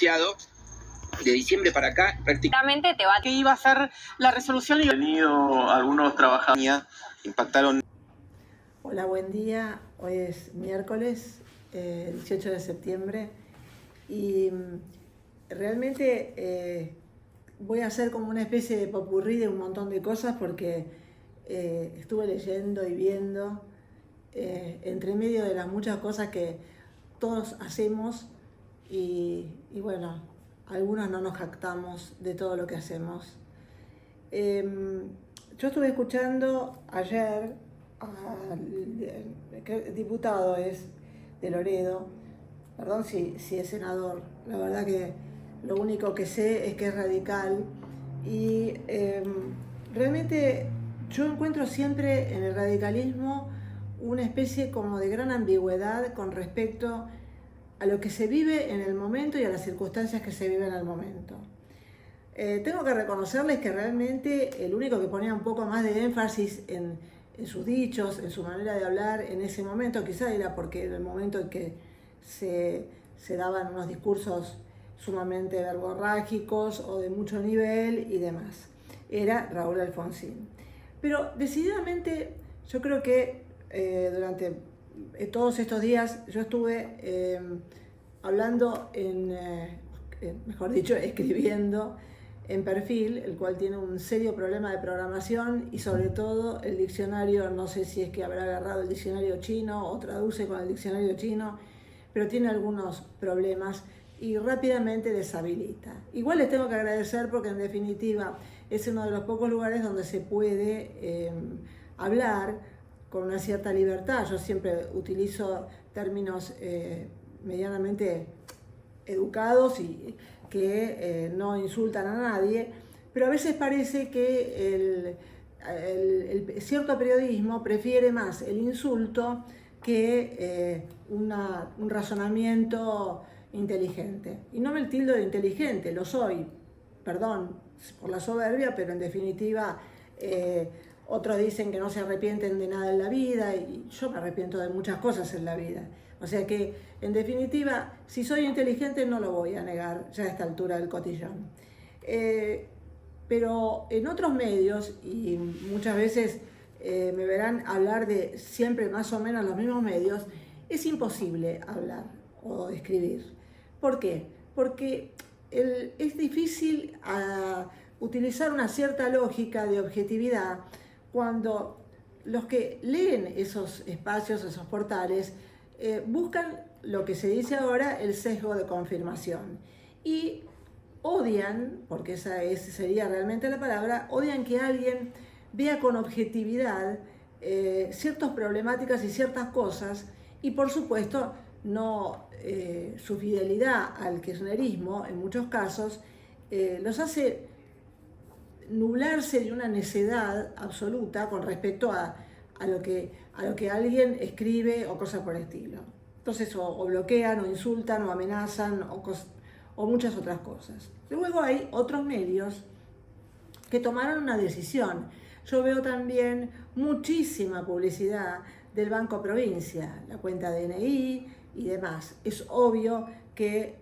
De diciembre para acá, prácticamente te va que iba a ser la resolución y venido algunos trabajadores impactaron. Hola, buen día. Hoy es miércoles, 18 de septiembre, y realmente voy a hacer como una especie de popurrí de un montón de cosas porque estuve leyendo y viendo entre medio de las muchas cosas que todos hacemos y bueno, algunos no nos jactamos de todo lo que hacemos. Yo estuve escuchando ayer al diputado es de Loredo, perdón si es senador, la verdad que lo único que sé es que es radical y realmente yo encuentro siempre en el radicalismo una especie como de gran ambigüedad con respecto a lo que se vive en el momento y a las circunstancias que se viven en el momento. Tengo que reconocerles que realmente el único que ponía un poco más de énfasis en sus dichos, en su manera de hablar en ese momento, quizá era porque era el momento en que se daban unos discursos sumamente verborrágicos o de mucho nivel y demás. Era Raúl Alfonsín. Pero decididamente yo creo que durante todos estos días yo estuve hablando mejor dicho, escribiendo en Perfil, el cual tiene un serio problema de programación y sobre todo el diccionario, no sé si es que habrá agarrado el diccionario chino o traduce con el diccionario chino, pero tiene algunos problemas y rápidamente deshabilita. Igual les tengo que agradecer porque en definitiva es uno de los pocos lugares donde se puede hablar con una cierta libertad. Yo siempre utilizo términos medianamente educados y que no insultan a nadie, pero a veces parece que el cierto periodismo prefiere más el insulto que un razonamiento inteligente. Y no me tildo de inteligente, lo soy, perdón por la soberbia, pero en definitiva otros dicen que no se arrepienten de nada en la vida y yo me arrepiento de muchas cosas en la vida. O sea que, en definitiva, si soy inteligente no lo voy a negar ya a esta altura del cotillón. Pero en otros medios, y muchas veces me verán hablar de siempre más o menos los mismos medios, es imposible hablar o escribir. ¿Por qué? Porque es difícil utilizar una cierta lógica de objetividad cuando los que leen esos espacios, esos portales, buscan lo que se dice ahora el sesgo de confirmación y odian, porque esa sería realmente la palabra, odian que alguien vea con objetividad ciertas problemáticas y ciertas cosas y por supuesto no su fidelidad al kirchnerismo en muchos casos los hace nublarse de una necedad absoluta con respecto a lo que alguien escribe o cosas por el estilo. Entonces o bloquean o insultan o amenazan o muchas otras cosas. Luego hay otros medios que tomaron una decisión. Yo veo también muchísima publicidad del Banco Provincia, la cuenta DNI y demás. Es obvio que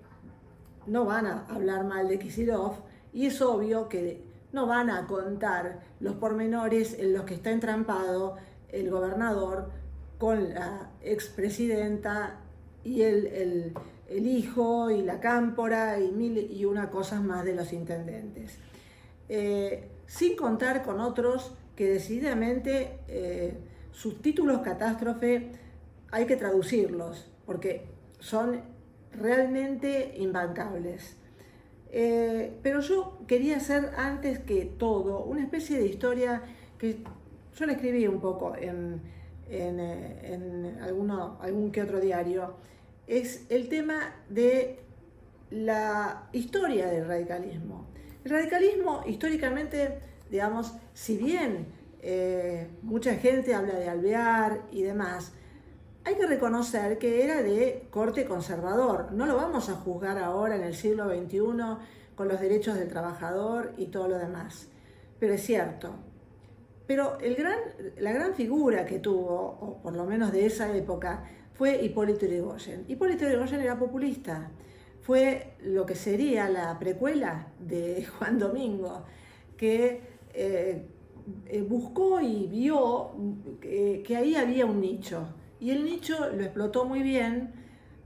no van a hablar mal de Kicillof y es obvio que no van a contar los pormenores en los que está entrampado el gobernador con la expresidenta y el hijo y la cámpora y mil y una cosas más de los intendentes. Sin contar con otros que decididamente sus títulos catástrofe hay que traducirlos porque son realmente imbancables. Pero yo quería hacer antes que todo una especie de historia que yo la escribí un poco en algún que otro diario. Es el tema de la historia del radicalismo. El radicalismo históricamente, digamos, si bien mucha gente habla de Alvear y demás, hay que reconocer que era de corte conservador. No lo vamos a juzgar ahora en el siglo XXI con los derechos del trabajador y todo lo demás. Pero es cierto. Pero la gran figura que tuvo, o por lo menos de esa época, fue Hipólito Yrigoyen. Hipólito Yrigoyen era populista. fue lo que sería la precuela de Juan Domingo, que buscó y vio que ahí había un nicho. Y el nicho lo explotó muy bien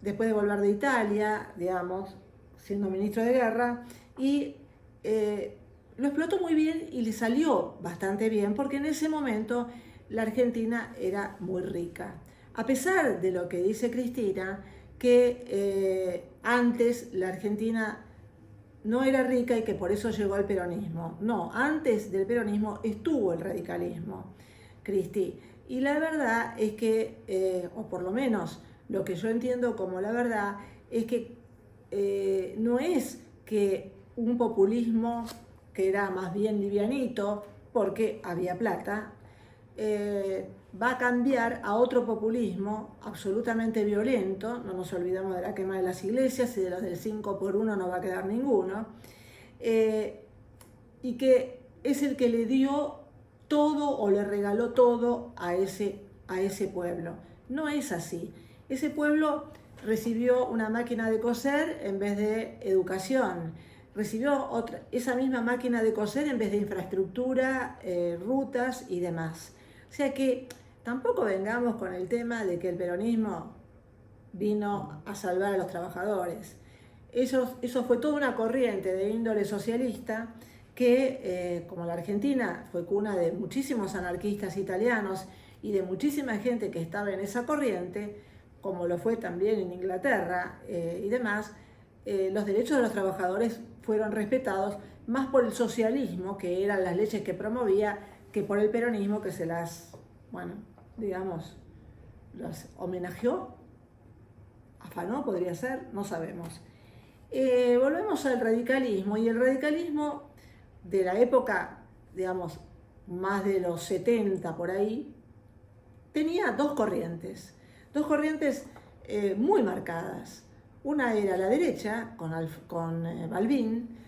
después de volver de Italia, digamos, siendo ministro de guerra, y lo explotó muy bien y le salió bastante bien, porque en ese momento la Argentina era muy rica. A pesar de lo que dice Cristina, que antes la Argentina no era rica y que por eso llegó al peronismo. No, antes del peronismo estuvo el radicalismo, Cristi. Y la verdad es que, o por lo menos lo que yo entiendo como la verdad, es que no es que un populismo que era más bien livianito, porque había plata, va a cambiar a otro populismo absolutamente violento. No nos olvidemos de la quema de las iglesias, y de los del 5 por 1 no va a quedar ninguno, y que es el que le dio todo o le regaló todo a ese pueblo. No es así. Ese pueblo recibió una máquina de coser en vez de educación, recibió esa misma máquina de coser en vez de infraestructura, rutas y demás. O sea que tampoco vengamos con el tema de que el peronismo vino a salvar a los trabajadores. Eso fue toda una corriente de índole socialista que, como la Argentina fue cuna de muchísimos anarquistas italianos y de muchísima gente que estaba en esa corriente, como lo fue también en Inglaterra y demás, los derechos de los trabajadores fueron respetados más por el socialismo, que eran las leyes que promovía, que por el peronismo, que se las, bueno, digamos, las homenajeó, afanó, podría ser, no sabemos. Volvemos al radicalismo, y el radicalismo de la época, digamos, más de los 70 por ahí, tenía dos corrientes muy marcadas. Una era la derecha, con Balbín,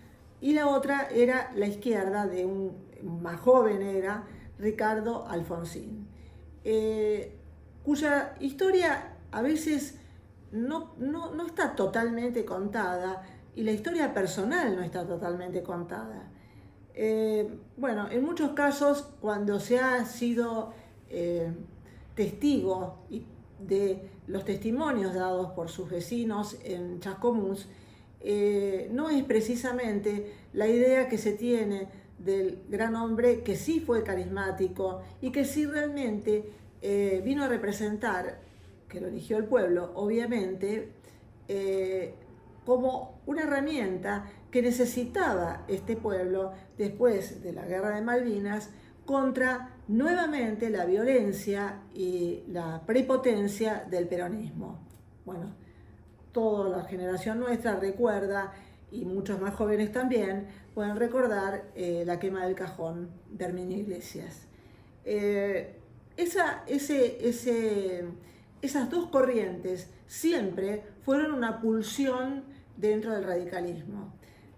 y la otra era la izquierda, de un más joven era Ricardo Alfonsín, cuya historia a veces no está totalmente contada, y la historia personal no está totalmente contada. Bueno, en muchos casos, cuando se ha sido testigo de los testimonios dados por sus vecinos en Chascomús, no es precisamente la idea que se tiene del gran hombre, que sí fue carismático y que sí realmente vino a representar, que lo eligió el pueblo, obviamente, como una herramienta que necesitaba este pueblo después de la Guerra de Malvinas, contra nuevamente la violencia y la prepotencia del peronismo. Bueno, toda la generación nuestra recuerda, y muchos más jóvenes también pueden recordar, la quema del cajón de Herminio Iglesias. Esas dos corrientes siempre fueron una pulsión dentro del radicalismo.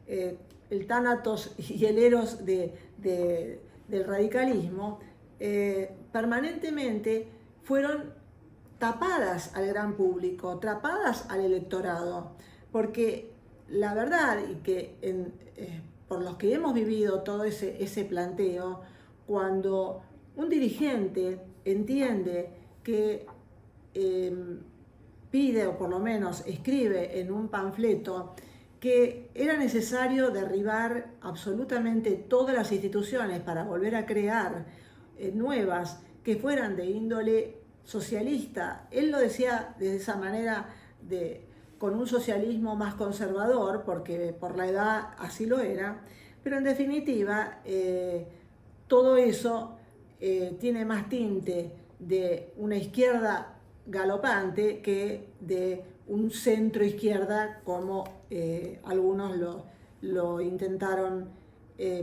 El tánatos y el eros del radicalismo permanentemente fueron tapadas al gran público, tapadas al electorado, porque la verdad, y que por los que hemos vivido todo ese planteo, cuando un dirigente entiende que pide, o por lo menos escribe en un panfleto, que era necesario derribar absolutamente todas las instituciones para volver a crear nuevas que fueran de índole socialista. Él lo decía de esa manera, con un socialismo más conservador, porque por la edad así lo era, pero en definitiva todo eso tiene más tinte de una izquierda galopante que de un centro izquierda, como algunos lo intentaron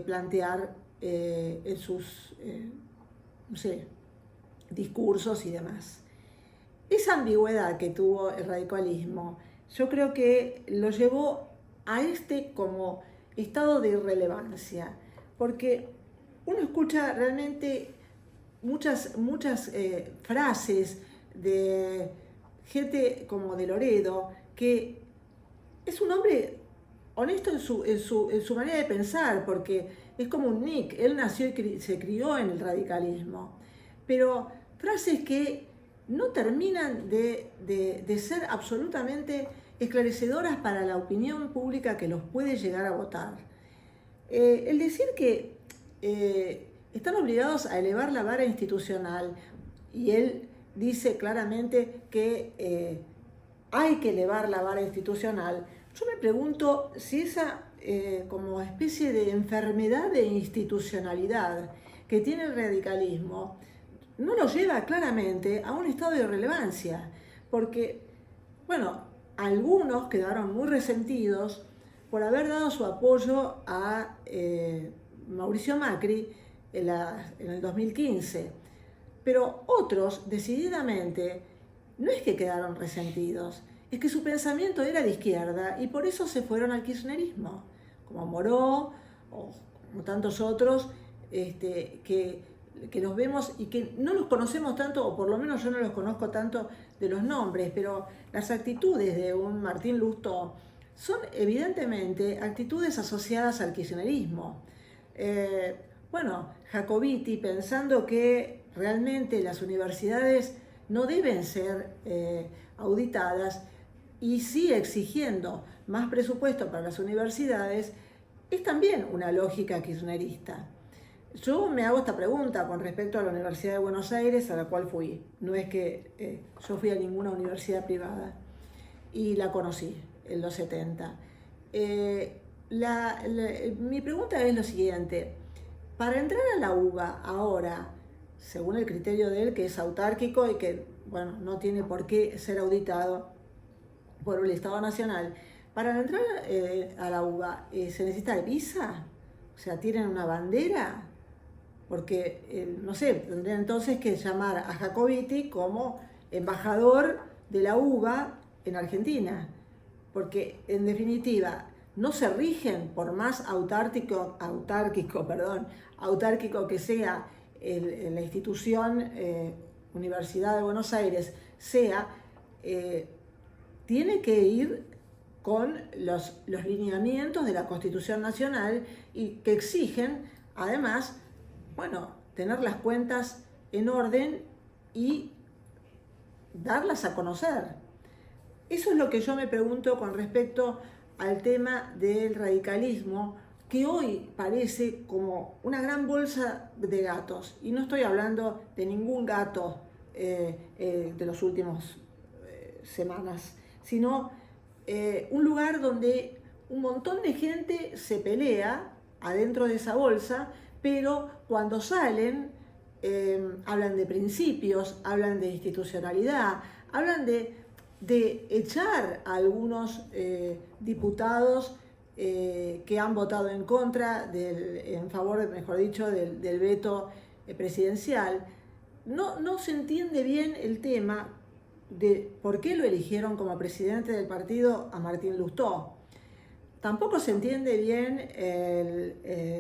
plantear en sus no sé, discursos y demás. Esa ambigüedad que tuvo el radicalismo, yo creo que lo llevó a como estado de irrelevancia, porque uno escucha realmente muchas frases de gente como de Loredo, que es un hombre honesto en su manera de pensar, porque es como un Nick, él nació y se crió en el radicalismo, pero frases que no terminan de ser absolutamente esclarecedoras para la opinión pública que los puede llegar a votar. El decir que están obligados a elevar la vara institucional, y él dice claramente que hay que elevar la vara institucional, yo me pregunto si esa como especie de enfermedad de institucionalidad que tiene el radicalismo no lo lleva claramente a un estado de irrelevancia, porque, bueno, algunos quedaron muy resentidos por haber dado su apoyo a Mauricio Macri en el 2015, pero otros decididamente no es que quedaron resentidos, es que su pensamiento era de izquierda y por eso se fueron al kirchnerismo, como Moró o como tantos otros que los vemos y que no los conocemos tanto, o por lo menos yo no los conozco tanto de los nombres, pero las actitudes de un Martín Lustó son evidentemente actitudes asociadas al kirchnerismo. Bueno, Jacobiti, pensando que realmente las universidades no deben ser auditadas y sigue exigiendo más presupuesto para las universidades, es también una lógica kirchnerista. Yo me hago esta pregunta con respecto a la Universidad de Buenos Aires, a la cual fui. No es que yo fui a ninguna universidad privada y la conocí en los 70. Mi pregunta es lo siguiente. Para entrar a la UBA ahora, según el criterio de él, que es autárquico y que, bueno, no tiene por qué ser auditado por el Estado Nacional, para entrar a la UBA, ¿se necesita visa? O sea, ¿tienen una bandera? Porque, no sé, tendrían entonces que llamar a Jacobiti como embajador de la UBA en Argentina. Porque, en definitiva, no se rigen, por más autárquico que sea la institución Universidad de Buenos Aires, tiene que ir con los lineamientos de la Constitución Nacional y que exigen, además, bueno, tener las cuentas en orden y darlas a conocer. Eso es lo que yo me pregunto con respecto al tema del radicalismo, que hoy parece como una gran bolsa de gatos. Y no estoy hablando de ningún gato de los últimos semanas, sino un lugar donde un montón de gente se pelea adentro de esa bolsa, pero cuando salen hablan de principios, hablan de institucionalidad, hablan de echar a algunos diputados que han votado en contra, en favor, mejor dicho, del veto presidencial. No se entiende bien el tema de por qué lo eligieron como presidente del partido a Martín Lustó. Tampoco se entiende bien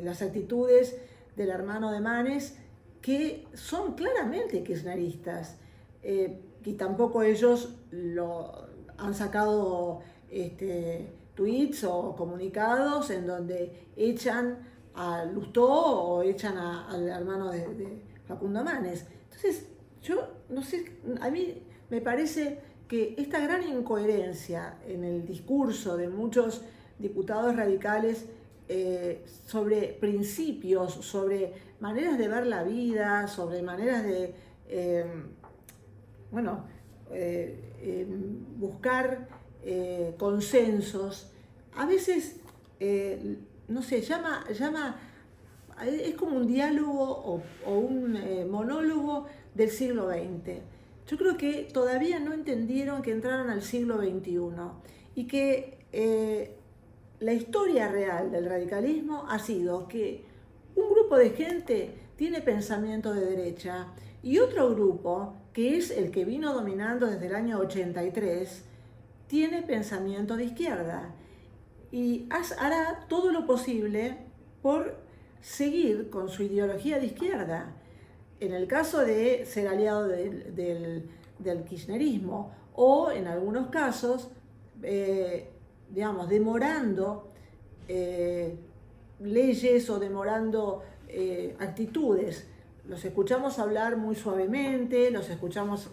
las actitudes del hermano de Manes, que son claramente kirchneristas, y tampoco ellos han sacado tweets o comunicados en donde echan a Lustó o echan al hermano de Facundo Manes. Entonces, yo no sé, a mí me parece que esta gran incoherencia en el discurso de muchos diputados radicales sobre principios, sobre maneras de ver la vida, sobre maneras de buscar consensos, a veces, no sé, es como un diálogo o un monólogo del siglo XX. Yo creo que todavía no entendieron que entraron al siglo XXI y que la historia real del radicalismo ha sido que un grupo de gente tiene pensamiento de derecha y otro grupo, que es el que vino dominando desde el año 83, tiene pensamiento de izquierda y hará todo lo posible por seguir con su ideología de izquierda. En el caso de ser aliado del kirchnerismo o en algunos casos digamos, demorando leyes o demorando actitudes. Los escuchamos hablar muy suavemente, los escuchamos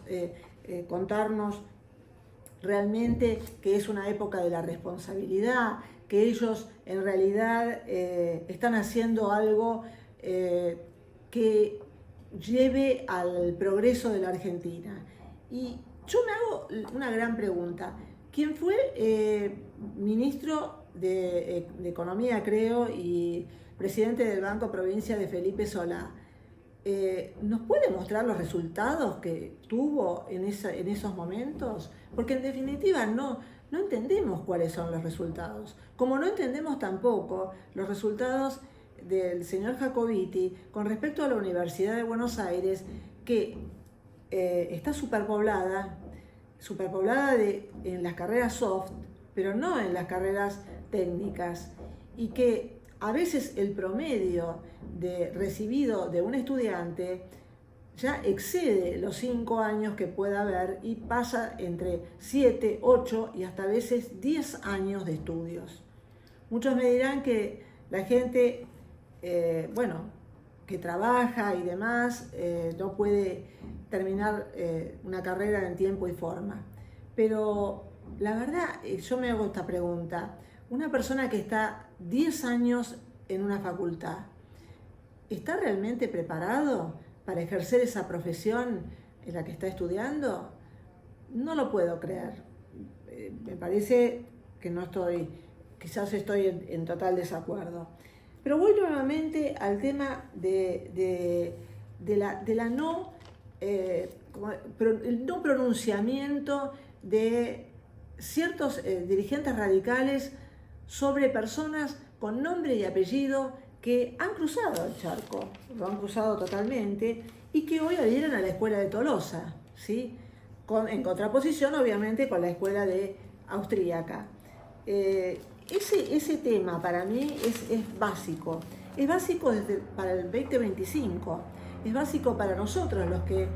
contarnos realmente que es una época de la responsabilidad, que ellos en realidad están haciendo algo que lleve al progreso de la Argentina. Y yo me hago una gran pregunta. ¿Quién fue ministro de Economía, creo, y presidente del Banco Provincia de Felipe Solá? ¿Nos puede mostrar los resultados que tuvo en esos momentos? Porque en definitiva no entendemos cuáles son los resultados. Como no entendemos tampoco los resultados del señor Jacobiti con respecto a la Universidad de Buenos Aires, que está superpoblada en las carreras soft, pero no en las carreras técnicas, y que a veces el promedio de recibido de un estudiante ya excede los 5 años que pueda haber y pasa entre 7, 8 y hasta a veces 10 años de estudios. Muchos me dirán que la gente, que trabaja y demás, no puede terminar una carrera en tiempo y forma. Pero la verdad, yo me hago esta pregunta. Una persona que está 10 años en una facultad, ¿está realmente preparado para ejercer esa profesión en la que está estudiando? No lo puedo creer. Me parece que quizás estoy en total desacuerdo. Pero voy nuevamente al tema el no pronunciamiento de ciertos dirigentes radicales sobre personas con nombre y apellido que han cruzado el charco, lo han cruzado totalmente, y que hoy adhieren a la escuela de Tolosa, ¿sí? En contraposición, obviamente, con la escuela austríaca. Ese tema para mí es básico. Es básico para el 2025. Es básico para nosotros, los que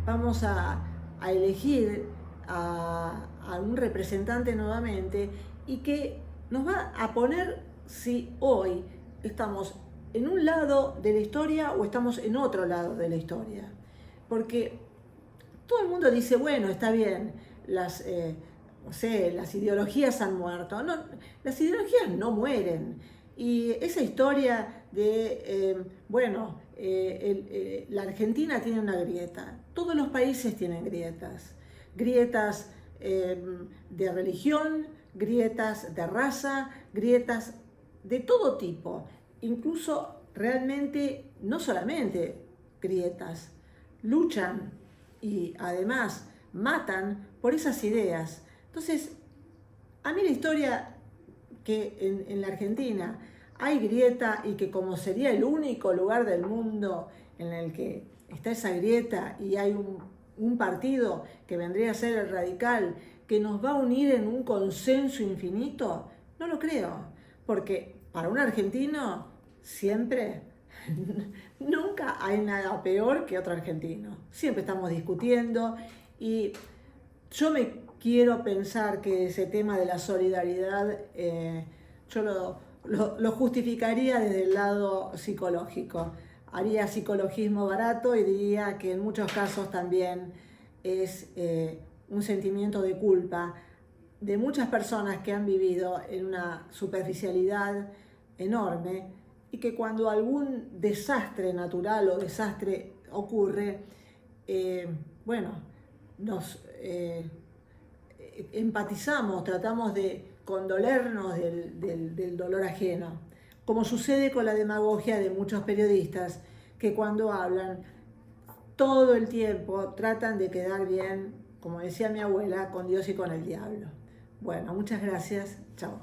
vamos a elegir a un representante nuevamente, y que nos va a poner si hoy estamos en un lado de la historia o estamos en otro lado de la historia. Porque todo el mundo dice, bueno, está bien, las ideologías han muerto. No, las ideologías no mueren. Y esa historia de, la Argentina tiene una grieta. Todos los países tienen grietas. Grietas de religión, grietas de raza, grietas de todo tipo. Incluso realmente, no solamente grietas, luchan y además matan por esas ideas. Entonces, a mí la historia que en la Argentina hay grieta, y que como sería el único lugar del mundo en el que está esa grieta y hay un partido que vendría a ser el radical, que nos va a unir en un consenso infinito, no lo creo. Porque para un argentino siempre, nunca hay nada peor que otro argentino. Siempre estamos discutiendo, y yo me quiero pensar que ese tema de la solidaridad yo lo justificaría desde el lado psicológico. Haría psicologismo barato y diría que en muchos casos también es un sentimiento de culpa de muchas personas que han vivido en una superficialidad enorme, y que cuando algún desastre natural o desastre ocurre, nos empatizamos, tratamos de condolernos del dolor ajeno, como sucede con la demagogia de muchos periodistas que cuando hablan todo el tiempo tratan de quedar bien, como decía mi abuela, con Dios y con el diablo. Bueno, muchas gracias. Chao.